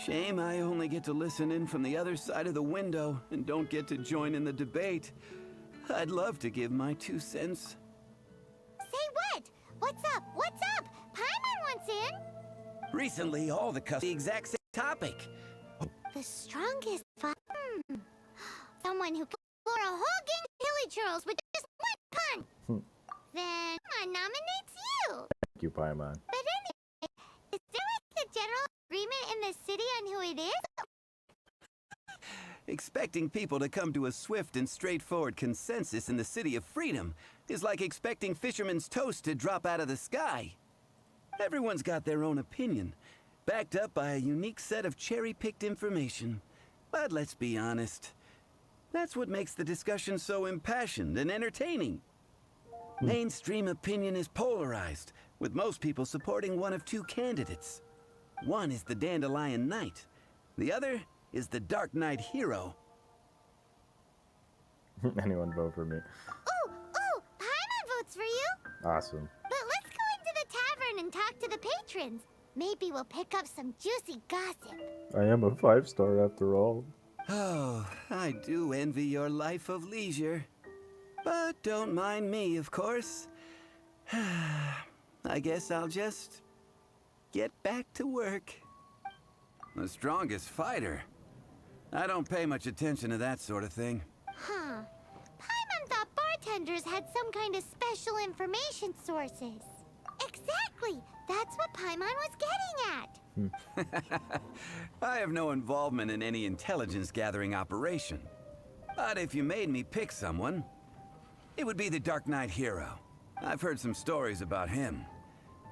Shame I only get to listen in from the other side of the window and don't get to join in the debate. I'd love to give my 2 cents. Say what? What's up? What's up? Paimon wants in. Recently, all the the exact same topic. The strongest fight. Someone who can floor a whole gang of hilly churls with just one punch. Then I nominates you. Thank you, Paimon. But anyway, is there like a general agreement in the city on who it is? Expecting people to come to a swift and straightforward consensus in the City of Freedom is like expecting fisherman's toast to drop out of the sky. Everyone's got their own opinion, backed up by a unique set of cherry-picked information. But let's be honest, that's what makes the discussion so impassioned and entertaining. Mainstream opinion is polarized, with most people supporting one of 2 candidates. One is the Dandelion Knight, the other is the Dark Knight Hero. Anyone vote for me? Ooh, Paimon votes for you. Awesome. But let's go into the tavern and talk to the patrons. Maybe we'll pick up some juicy gossip. I am a 5-star after all. Oh, I do envy your life of leisure. But don't mind me, of course. I guess I'll just get back to work. The strongest fighter? I don't pay much attention to that sort of thing. Huh. Paimon thought bartenders had some kind of special information sources. Exactly! That's what Paimon was getting at. I have no involvement in any intelligence-gathering operation. But if you made me pick someone, it would be the Dark Knight Hero. I've heard some stories about him.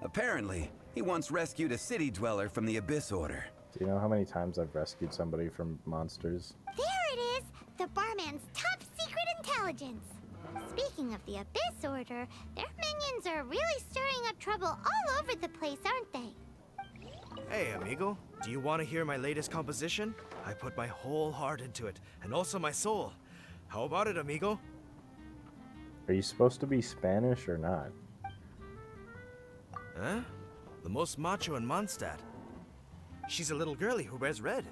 Apparently, he once rescued a city dweller from the Abyss Order. Do you know how many times I've rescued somebody from monsters? There it is! The barman's top secret intelligence. Speaking of the Abyss Order, their minions are really stirring up trouble all over the place, aren't they? Hey, amigo. Do you want to hear my latest composition? I put my whole heart into it, and also my soul. How about it, amigo? Are you supposed to be Spanish or not? Huh? The most macho in Mondstadt. She's a little girlie who wears red.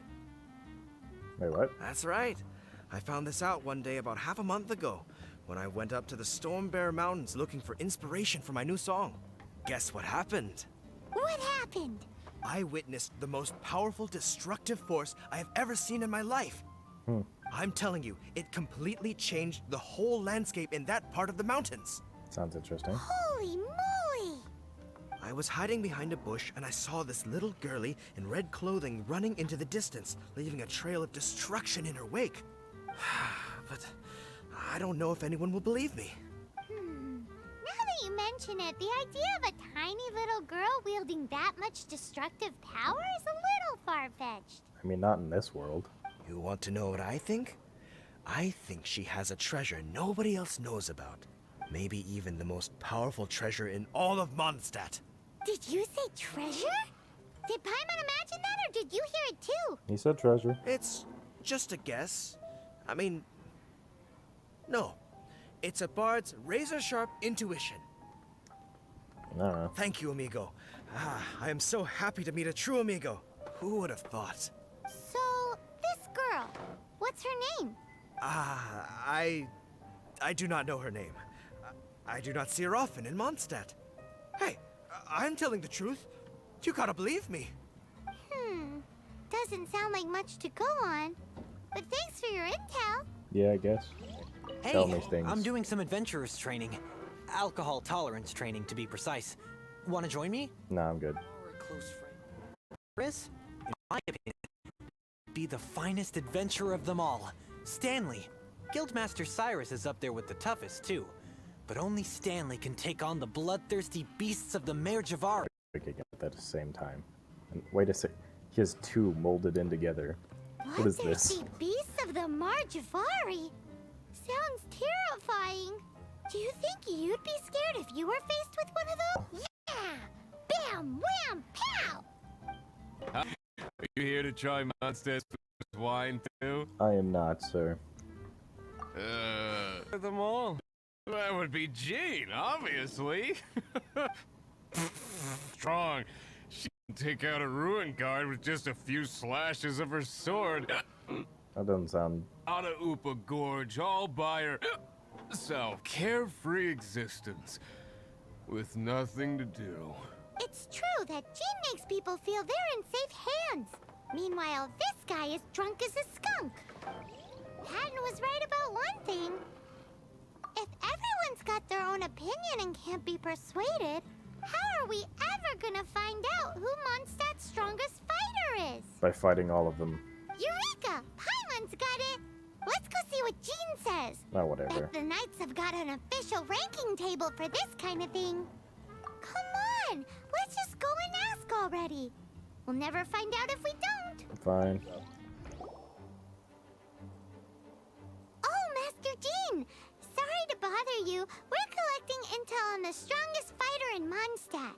Wait, what? That's right. I found this out one day about half a month ago when I went up to the Storm Bear Mountains looking for inspiration for my new song. Guess what happened? What happened? I witnessed the most powerful destructive force I have ever seen in my life. I'm telling you, it completely changed the whole landscape in that part of the mountains. Sounds interesting. Holy moly! I was hiding behind a bush and I saw this little girlie in red clothing running into the distance, leaving a trail of destruction in her wake. But I don't know if anyone will believe me. Now that you mention it, the idea of a tiny little girl wielding that much destructive power is a little far-fetched. I mean, not in this world. You want to know what I think? I think she has a treasure nobody else knows about. Maybe even the most powerful treasure in all of Mondstadt. Did you say treasure? Did Paimon imagine that, or did you hear it too? He said treasure. It's just a guess. I mean, no. It's a bard's razor-sharp intuition. I don't know. Thank you, amigo. I am so happy to meet a true amigo. Who would have thought? So, this girl, what's her name? I do not know her name. I do not see her often in Mondstadt. Hey, I'm telling the truth. You gotta believe me. Doesn't sound like much to go on. But thanks for your intel. Yeah, I guess. Hey, Tell me things. I'm doing some adventurers training. Alcohol tolerance training, to be precise. Want to join me? Nah, I'm good. Or a close friend. Chris, in my opinion, be the finest adventurer of them all. Stanley. Guildmaster Cyrus is up there with the toughest, too. But only Stanley can take on the bloodthirsty beasts of the Mare Javari. We could get at the same time. And wait a sec. He has 2 molded in together. What is this? Bloodthirsty beasts of the Marjavari? Sounds terrifying. Do you think you'd be scared if you were faced with one of those? Yeah! Bam! Wham! Pow! Are you here to try Mondstadt's wine too? I am not, sir. Them all. That would be Jean, obviously. Strong. She can take out a ruin guard with just a few slashes of her sword. That doesn't sound. Out of Upa Gorge, all by herself. Carefree existence. With nothing to do. It's true that Jean makes people feel they're in safe hands. Meanwhile, this guy is drunk as a skunk. Patton was right about one thing. If everyone's got their own opinion and can't be persuaded, how are we ever gonna find out who Mondstadt's strongest fighter is? By fighting all of them. Eureka! Paimon's got it! Let's go see what Jean says. Oh, whatever. Bet the Knights have got an official ranking table for this kind of thing. Come on! Let's just go and ask already. We'll never find out if we don't. Fine. Oh, Master Jean! Sorry to bother you. We're collecting intel on the strongest fighter in Mondstadt.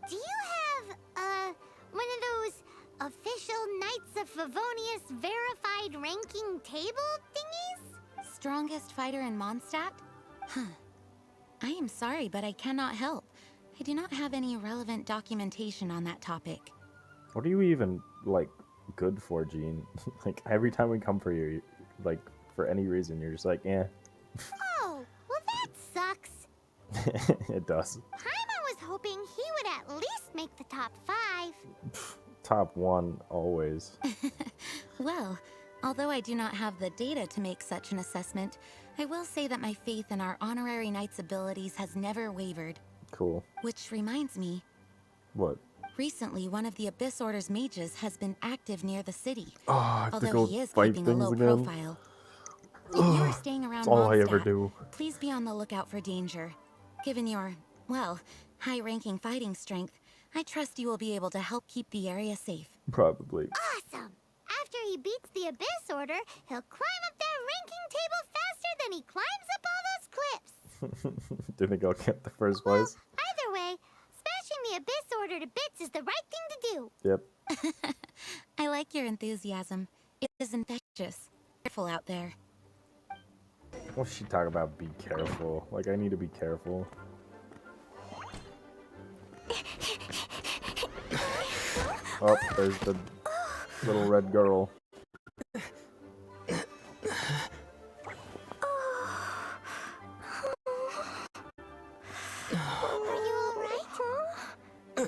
Do you have, one of those official Knights of Favonius verified ranking table thingies? Strongest fighter in Mondstadt? Huh. I am sorry, but I cannot help. I do not have any relevant documentation on that topic. What are you even, like, good for, Jean? Like, every time we come for you, like, for any reason, you're just like, eh. Oh, well that sucks. It does. Paimon was hoping he would at least make the top 5. Top 1, always. Well, although I do not have the data to make such an assessment, I will say that my faith in our honorary knight's abilities has never wavered. Cool. Which reminds me, What? recently one of the Abyss Order's mages has been active near the city. Oh, I have to Although go he is fight keeping a things low again. profile. If you are staying around That's all I ever Mondstadt, do. please be on the lookout for danger. Given your, well, high-ranking fighting strength, I trust you will be able to help keep the area safe. Probably. Awesome! After he beats the Abyss Order, he'll climb up that ranking table faster than he climbs up all those cliffs. Do you think I'll get the first Well, place? either way, smashing the Abyss Order to bits is the right thing to do. Yep. I like your enthusiasm. It is infectious. Careful out there. What's she talking about? Be careful. Like, I need to be careful. Oh, there's the little red girl. Are you alright?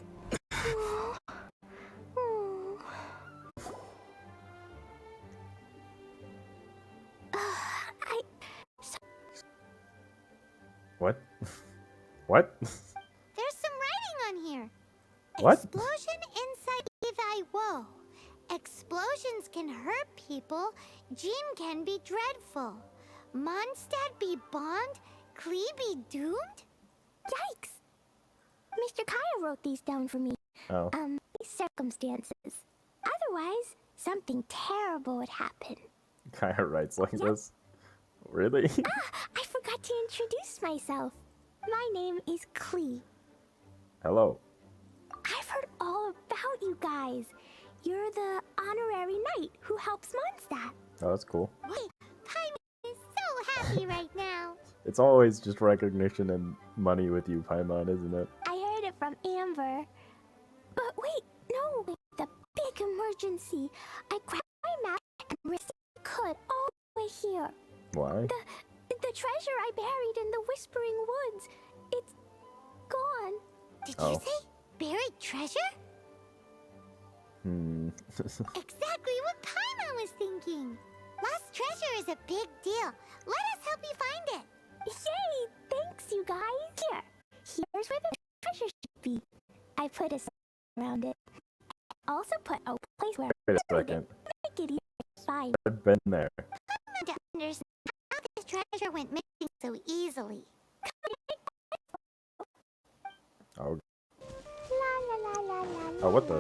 What? What? There's some writing on here. What? Explosion inside thy woe. Explosions can hurt people. Jean can be dreadful. Mondstadt be bombed. Klee be doomed? Yikes! Mr. Kaya wrote these down for me. Oh. These circumstances. Otherwise, something terrible would happen. Kaya writes like this. Really? I forgot to introduce myself. My name is Klee. Hello. I've heard all about you guys. You're the honorary knight who helps Mondstadt. Oh, that's cool. Wait, Paimon is so happy right now. It's always just recognition and money with you, Paimon, isn't it? I heard it from Amber. But wait, no, the big emergency. I grabbed my map and risked I could all the way here. Why? The treasure I buried in the Whispering Woods. It's gone. Did Oh. you say buried treasure? Exactly what Paimon was thinking. Lost treasure is a big deal. Let us help you find it. Yay! Thanks, you guys. Here's where the treasure should be. I put a sign around it. I also put a place where Wait a I buried second. it. Make it easy to find. I've been there. I don't understand how this treasure went missing so easily. Oh, La la la la la. Oh, what the?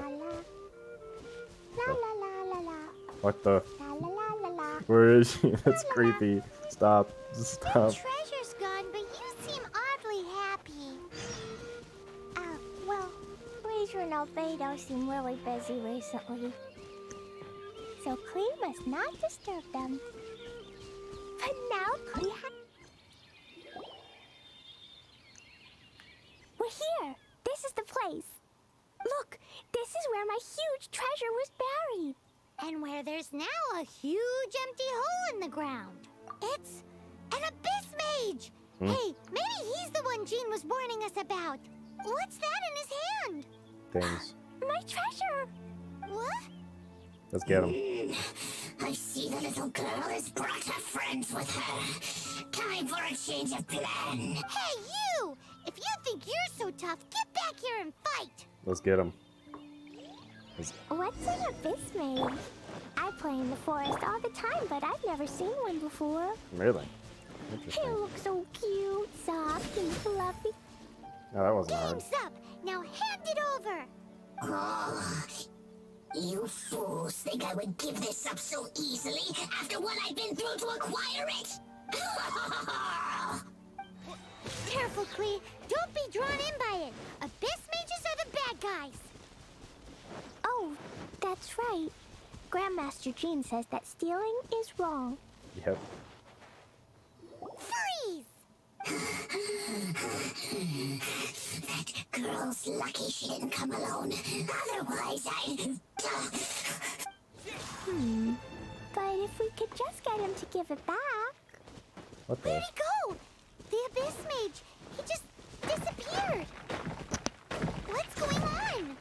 La la la la la. what the? La la la la la. Where is she? That's creepy. Stop. The Stop. treasure's gone, but you seem oddly happy. Well, Razor and Albedo seem really busy recently. So Klee must not disturb them. But now Klee We're here! This is the place! Look, this is where my huge treasure was buried. And where there's now a huge empty hole in the ground. It's an abyss mage! Hey, maybe he's the one Jean was warning us about. What's that in his hand? Things. My treasure! What? Let's get him. I see the little girl has brought her friends with her. Time for a change of plan. Hey, you! If you think you're so tough, get back here and fight! Let's get him. What's an abyss mage? I play in the forest all the time, but I've never seen one before. Really? He Interesting. looks so cute, soft, and fluffy. No, that wasn't hard. Game's up! Now hand it over! Oh, you fools think I would give this up so easily after what I've been through to acquire it? Careful, Klee. Don't be drawn in by it. Abyss mages are the bad guys. Oh, that's right. Grandmaster Jean says that stealing is wrong. Yep. Freeze! That girl's lucky she didn't come alone. Otherwise, But if we could just get him to give it back. What Where'd the? he go? The abyss mage. He just disappeared. What's going on?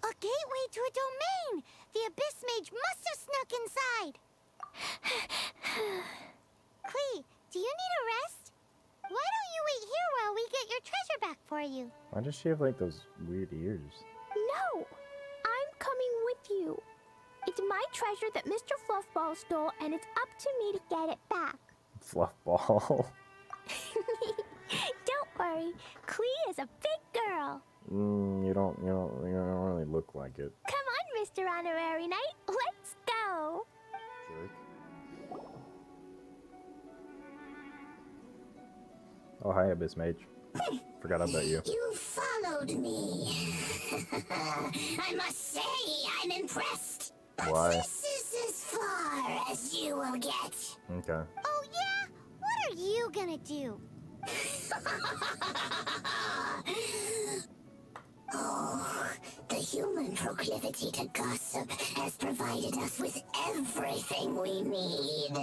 A gateway to a domain. The abyss mage must have snuck inside. Klee, do you need a rest? Why don't you wait here while we get your treasure back for you? Why does she have like those weird ears? No, I'm coming with you. It's my treasure that Mr. Fluffball stole, and it's up to me to get it back. Fluffball. Don't worry, Klee is a big girl. You don't really look like it. Come on, Mr. Honorary Knight, let's go. Jerk. Oh, hi, Abyss Mage. Forgot about you. you followed me. I must say, I'm impressed. But Why? this is as far as you will get. Okay. Oh, yeah? What are you gonna do? Oh, the human proclivity to gossip has provided us with everything we need.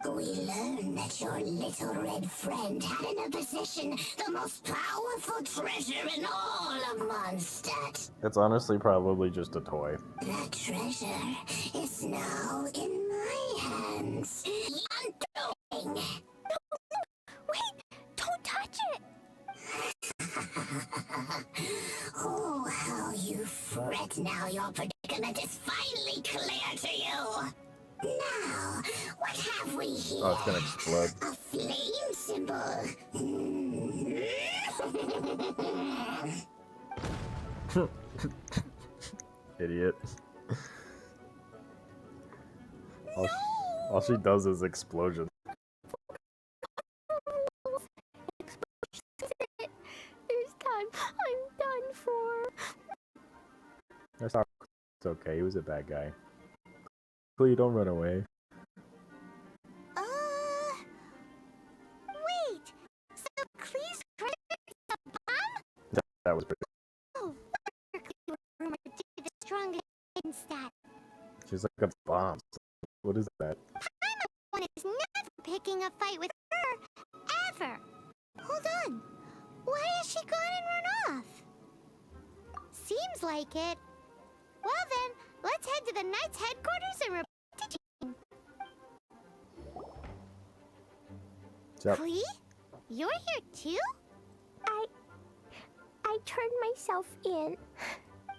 We learned that your little red friend had in her possession the most powerful treasure in all of Mondstadt. It's honestly probably just a toy. That treasure is now in my hands. Undoing. Wait, don't touch it. Oh, how you fret now your predicament is finally clear to you. Now, what have we here? Oh, it's gonna explode. A flame symbol. Idiot. All she does is explosion. This time, I'm done for. That's not. It's okay. He was a bad guy. Please don't run away. Wait. So Klee's treasure is a bomb? That was pretty. Oh, Klee rumored to be the strongest in stat. She's like a bomb. What is that? One is never picking a fight with her, ever. Hold on. Why has she gone and run off? Seems like it. Well then, let's head to the Knight's headquarters and report to Jean. Yep. Klee? You're here too? I turned myself in.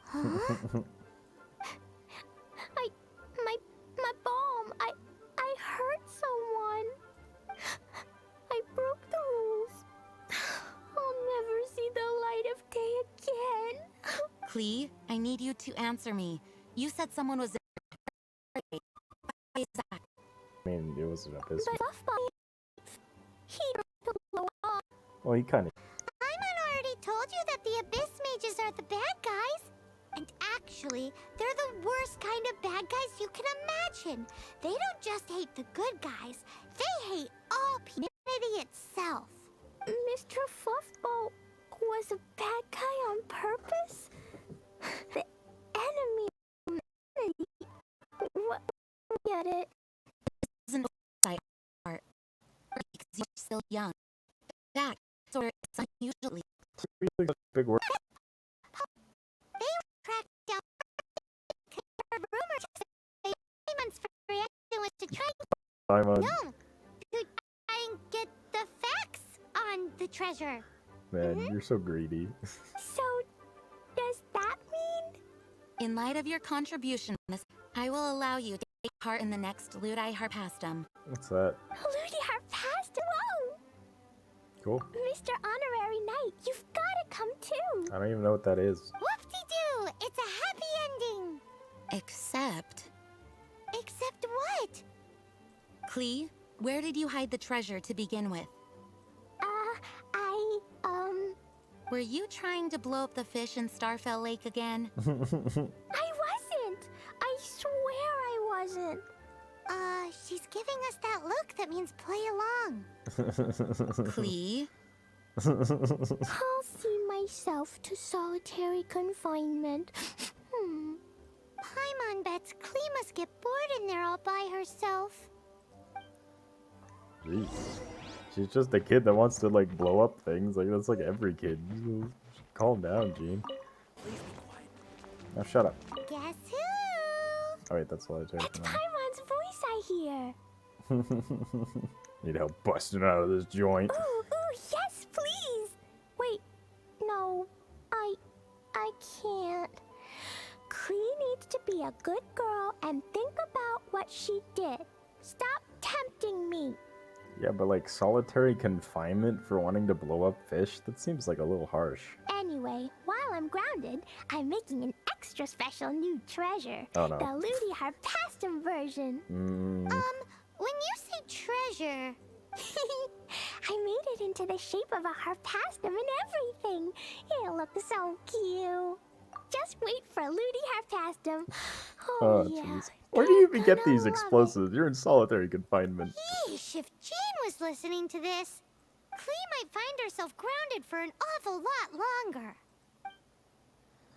Huh? My bomb. I hurt someone. I broke the rules. I'll never see the light of day again. Klee, I need you to answer me. You said someone was. Why is that? I mean, it was an abyss. But Fluffball, he to blow up. Well, he kind of. Paimon already told you that the Abyss Mages are the bad guys. And actually, they're the worst kind of bad guys you can imagine. They don't just hate the good guys, they hate all humanity itself. Mr. Fluffball was a bad guy on purpose? The enemy of humanity? What? Get it? Isn't by art because you're still young. That or it's unusually. Big word. They tracked down rumors that Simon's reaction was to try Simon. no, to try and get the facts on the treasure. Man, you're so greedy. So, does that mean? In light of your contribution, I will allow you to take part in the next Ludi Harpastum. What's that? Ludi Harpastum? Whoa! Cool. Mr. Honorary Knight, you've got to come too. I don't even know what that is. Whoop-de-doo! It's a happy ending. Except, Except what? Klee, where did you hide the treasure to begin with? I Were you trying to blow up the fish in Starfell Lake again? I wasn't. I swear I wasn't. She's giving us that look that means play along. Klee? I'll see myself to solitary confinement. Paimon bets Klee must get bored in there all by herself. Jeez. She's just a kid that wants to like blow up things. Like that's like every kid. Calm down, Jean. Now shut up. Guess who? Oh wait, that's solitary. It's Paimon's voice I hear. Need help busting out of this joint. Ooh, yes, please. Wait, no, I can't. Klee needs to be a good girl and think about what she did. Stop tempting me. Yeah, but like solitary confinement for wanting to blow up fish? That seems like a little harsh. Anyway, while I'm grounded, I'm making an extra special new treasure. Oh no. The Ludi Harpastum version. When you say treasure, I made it into the shape of a harpastum and everything. It'll look so cute. Just wait for Ludi Harpastum. Oh, yeah. jeez. Where do you even get Gonna these love explosives? You're in solitary confinement. Yeesh, if Jean was listening to this, Klee might find herself grounded for an awful lot longer.